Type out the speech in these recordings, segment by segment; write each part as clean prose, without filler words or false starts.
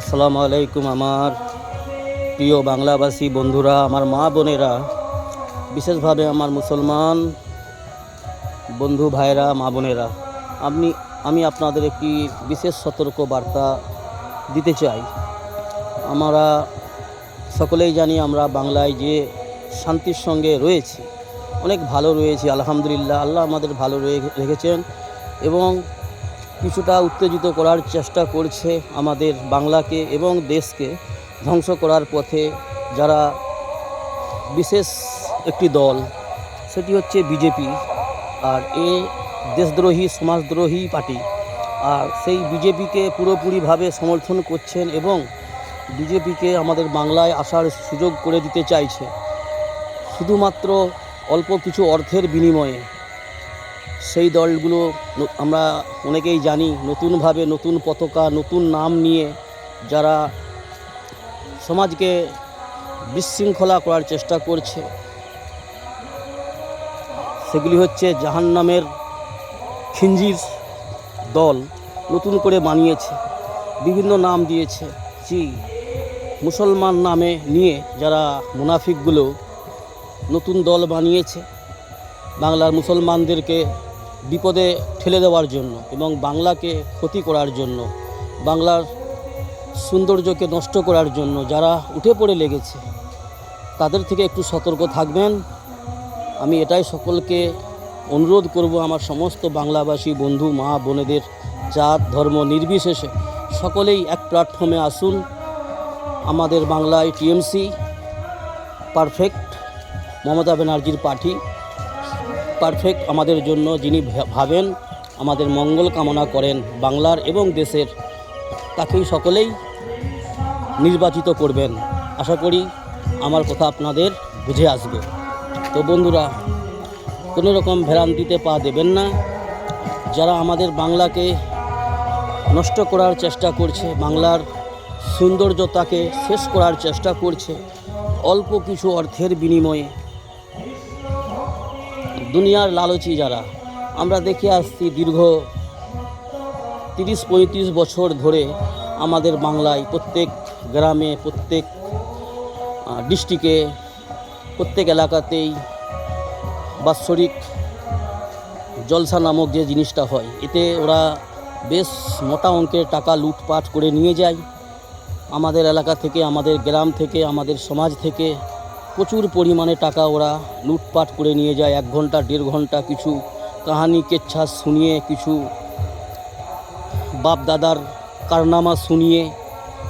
আসসালামু আলাইকুম আমার প্রিয় বাংলাভাষী বন্ধুরা, আমার মা বোনেরা, বিশেষভাবে আমার মুসলমান বন্ধু ভাইরা, মা বোনেরা, আমি আপনাদের একটি বিশেষ সতর্ক বার্তা দিতে চাই। আমরা সকলেই জানি আমরা বাংলায় যে শান্তির সঙ্গে রয়েছি, অনেক ভালো রয়েছি আলহামদুলিল্লাহ। আল্লাহ আমাদের ভালো রেখেছেন এবং কিছুটা উত্তেজিত করার চেষ্টা করছে আমাদের বাংলাকে এবং দেশকে ধ্বংস করার পথে যারা বিশেষ একটি দল, সেটি হচ্ছে বিজেপি। আর এ দেশদ্রোহী সমাজদ্রোহী পার্টি, আর সেই বিজেপিকে পুরোপুরিভাবে সমর্থন করছেন এবং বিজেপিকে আমাদের বাংলায় আসার সুযোগ করে দিতে চাইছে শুধুমাত্র অল্প কিছু অর্থের বিনিময়ে। সেই দলগুলো আমরা অনেকেই জানি, নতুনভাবে নতুন পতাকা, নতুন নাম নিয়ে যারা সমাজকে বিশৃঙ্খলা করার চেষ্টা করছে, সেগুলি হচ্ছে জাহান্নামের খিঞ্জির দল। নতুন করে বানিয়েছে, বিভিন্ন নাম দিয়েছে। মুসলমান নামে নিয়ে যারা মুনাফিকগুলো নতুন দল বানিয়েছে বাংলার মুসলমানদেরকে বিপদে ঠেলে দেওয়ার জন্য এবং বাংলাকে ক্ষতি করার জন্য, বাংলার সৌন্দর্যকে নষ্ট করার জন্য যারা উঠে পড়ে লেগেছে, তাদের থেকে একটু সতর্ক থাকবেন। আমি এটাই সকলকে অনুরোধ করব, আমার সমস্ত বাংলাভাষী বন্ধু মা বোনেদের, জাত ধর্ম নির্বিশেষে সকলেই এক প্ল্যাটফর্মে আসুন। আমাদের বাংলায় টিএমসি পারফেক্ট, মমতা ব্যানার্জির পার্টি পারফেক্ট আমাদের জন্য। যিনি ভাবেন, আমাদের মঙ্গল কামনা করেন বাংলার এবং দেশের, তাকেই সকলেই নির্বাচিত করবেন। আশা করি আমার কথা আপনাদের বুঝে আসবে। তো বন্ধুরা, কোনো রকম ভ্রান্তিতে পা দেবেন না। যারা আমাদের বাংলাকে নষ্ট করার চেষ্টা করছে, বাংলার সৌন্দর্যতাকে শেষ করার চেষ্টা করছে অল্প কিছু অর্থের বিনিময়ে, দুনিয়ার লালচি যারা, আমরা দেখে আসছি দীর্ঘ 30-35 বছর ধরে আমাদের বাংলায় প্রত্যেক গ্রামে, প্রত্যেক ডিস্ট্রিক্টে, প্রত্যেক এলাকাতেই বাৎসরিক জলসা নামক যে জিনিসটা হয়, এতে ওরা বেশ মোটা অঙ্কের টাকা লুটপাট করে নিয়ে যায়। আমাদের এলাকা থেকে, আমাদের গ্রাম থেকে, আমাদের সমাজ থেকে প্রচুর পরিমাণে টাকা ওরা লুটপাট করে নিয়ে যায়। 1 ঘন্টা 1.5 ঘন্টা কিছু কাহানি কেচ্ছা শুনিয়ে, কিছু বাপ দাদার কারনামা শুনিয়ে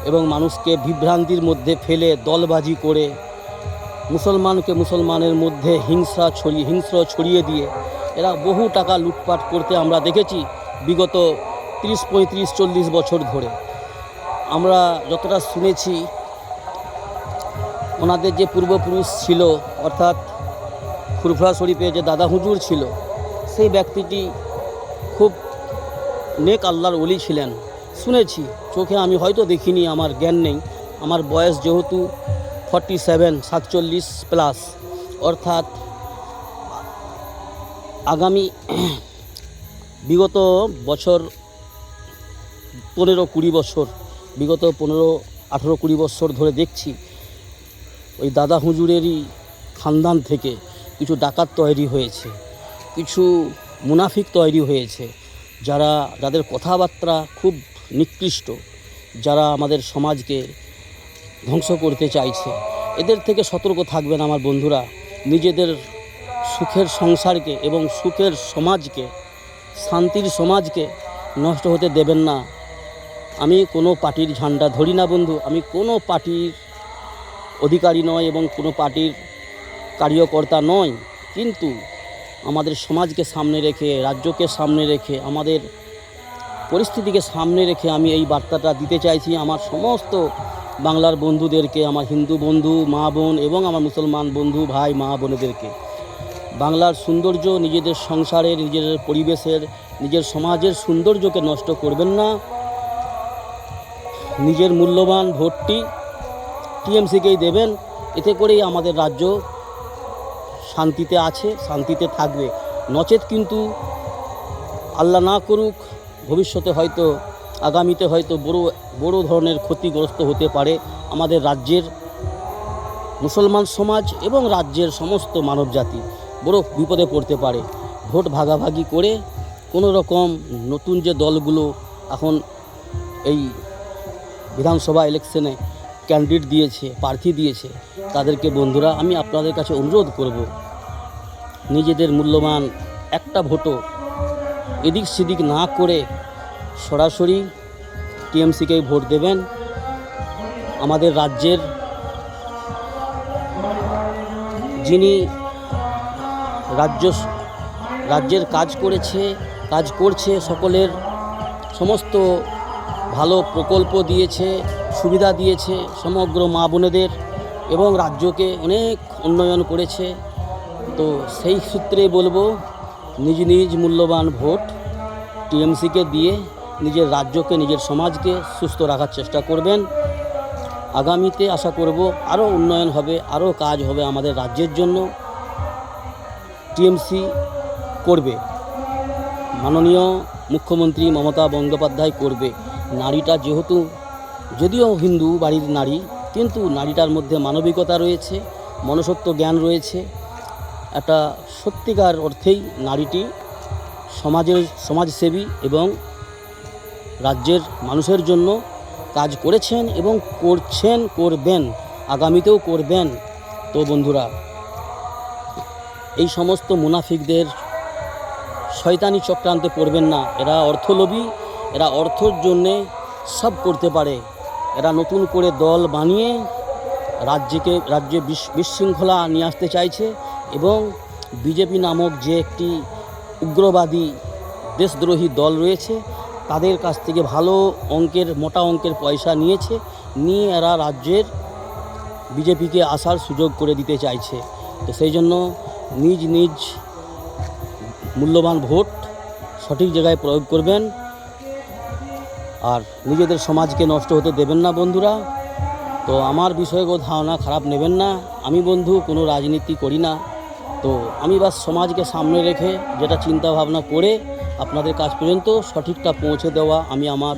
এবং মানুষকে বিভ্রান্তির মধ্যে ফেলে দলবাজি করে মুসলমানের মধ্যে হিংসা ছড়িয়ে দিয়ে এরা বহু টাকা লুটপাট করতে আমরা দেখেছি বিগত 30, 35, 40 বছর ধরে। আমরা যতটা শুনেছি, ওনাদের যে পূর্বপুরুষ ছিল, অর্থাৎ ফুরফুরা শরীফে যে দাদা হুজুর ছিল, সেই ব্যক্তিটি খুব নেক আল্লাহর ওলি ছিলেন। শুনেছি, চোখে আমি হয়তো দেখিনি, আমার জ্ঞান নেই। আমার বয়স যেহেতু 47 প্লাস, অর্থাৎ আগামী বিগত বছর 15-20 বছর, বিগত 15-18-20 বছর ধরে দেখছি ওই দাদা হুজুরেরই খানদান থেকে কিছু ডাকাত তৈরি হয়েছে, কিছু মুনাফিক তৈরি হয়েছে, যাদের কথাবার্তা খুব নিকৃষ্ট, যারা আমাদের সমাজকে ধ্বংস করতে চাইছে। এদের থেকে সতর্ক থাকবেন আমার বন্ধুরা। নিজেদের সুখের সংসারকে এবং সুখের সমাজকে, শান্তির সমাজকে নষ্ট হতে দেবেন না। আমি কোনো পার্টির ঝান্ডা ধরি না বন্ধু, আমি কোনো পার্টির অধিকারী নয় এবং কোনো পার্টির কার্যকর্তা নয়, কিন্তু আমাদের সমাজকে সামনে রেখে, রাজ্যকে সামনে রেখে, আমাদের পরিস্থিতিকে সামনে রেখে আমি এই বার্তাটা দিতে চাইছি আমার সমস্ত বাংলার বন্ধুদেরকে, আমার হিন্দু বন্ধু মা বোন এবং আমার মুসলমান বন্ধু ভাই মা বোনেদেরকে। বাংলার সৌন্দর্য, নিজেদের সংসারের, নিজেদের পরিবেশের, নিজের সমাজের সৌন্দর্যকে নষ্ট করবেন না। নিজের মূল্যবান ভোটটি টিএমসিকেই দেবেন, এতে করেই আমাদের রাজ্য শান্তিতে আছে, শান্তিতে থাকবে। নচেত কিন্তু আল্লাহ না করুক, ভবিষ্যতে হয়তো, আগামীতে হয়তো বড় বড় ধরনের ক্ষতিগ্রস্ত হতে পারে আমাদের রাজ্যের মুসলমান সমাজ এবং রাজ্যের সমস্ত মানবজাতি বড় বিপদে পড়তে পারে। ভোট ভাগাভাগি করে কোনো রকম নতুন যে দলগুলো এখন এই বিধানসভা ইলেকশনে ক্যান্ডিডেট দিয়েছে, প্রার্থী দিয়েছে, তাদেরকে বন্ধুরা আমি আপনাদের কাছে অনুরোধ করব, নিজেদের মূল্যবান একটা ভোটও এদিক সেদিক না করে সরাসরি টিএমসিকেই ভোট দেবেন। আমাদের যিনি রাজ্যের কাজ করছে, সকলের সমস্ত ভালো প্রকল্প দিয়েছে, সুবিধা দিয়েছে সমগ্র মা বোনেদের, এবং রাজ্যকে অনেক উন্নয়ন করেছে। তো সেই সূত্রে বলবো, নিজ নিজ মূল্যবান ভোট টিএমসিকে দিয়ে নিজের রাজ্যকে, নিজের সমাজকে সুস্থ রাখার চেষ্টা করবেন। আগামীতে আশা করব আরও উন্নয়ন হবে, আরও কাজ হবে আমাদের রাজ্যের জন্য। টিএমসি করবে, মাননীয় মুখ্যমন্ত্রী মমতা বন্দ্যোপাধ্যায় করবে। নারীটা যদিও হিন্দু বাড়ির নারী, কিন্তু নারীটার মধ্যে মানবিকতা রয়েছে, মনুষ্যত্ব জ্ঞান রয়েছে। একটা সত্যিকার অর্থেই নারীটি সমাজসেবী এবং রাজ্যের মানুষের জন্য কাজ করেছেন এবং করবেন, আগামীতেও করবেন। তো বন্ধুরা, এই সমস্ত মুনাফিকদের শয়তানি চক্রান্তে পড়বেন না। এরা অর্থলোভী, এরা অর্থর জন্যে সব করতে পারে। এরা নতুন করে দল বানিয়ে রাজ্যে বিশৃঙ্খলা নিয়ে আসতে চাইছে, এবং বিজেপি নামক যে একটি উগ্রবাদী দেশদ্রোহী দল রয়েছে, তাদের কাছ থেকে মোটা অঙ্কের পয়সা নিয়ে এরা রাজ্যের বিজেপিকে আসার সুযোগ করে দিতে চাইছে। তো সেই জন্য নিজ নিজ মূল্যবান ভোট সঠিক জায়গায় প্রয়োগ করবেন, আর নিজেদের সমাজকে নষ্ট হতে দেবেন না বন্ধুরা। তো আমার বিষয়ে ধারণা খারাপ নেবেন না। আমি বন্ধু কোনো রাজনীতি করি না, তো আমি বাস সমাজকে সামনে রেখে যেটা চিন্তা ভাবনা করে আপনাদের কাছ পর্যন্ত সঠিকটা পৌঁছে দেওয়া আমি আমার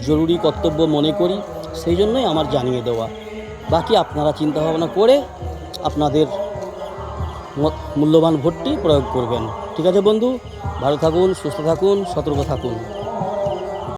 জরুরি কর্তব্য মনে করি, সেই জন্যই আমার জানিয়ে দেওয়া। বাকি আপনারা চিন্তা ভাবনা করে আপনাদের মূল্যবান ভোটটি প্রয়োগ করবেন। ঠিক আছে বন্ধু, ভালো থাকুন, সুস্থ থাকুন, সতর্ক থাকুন।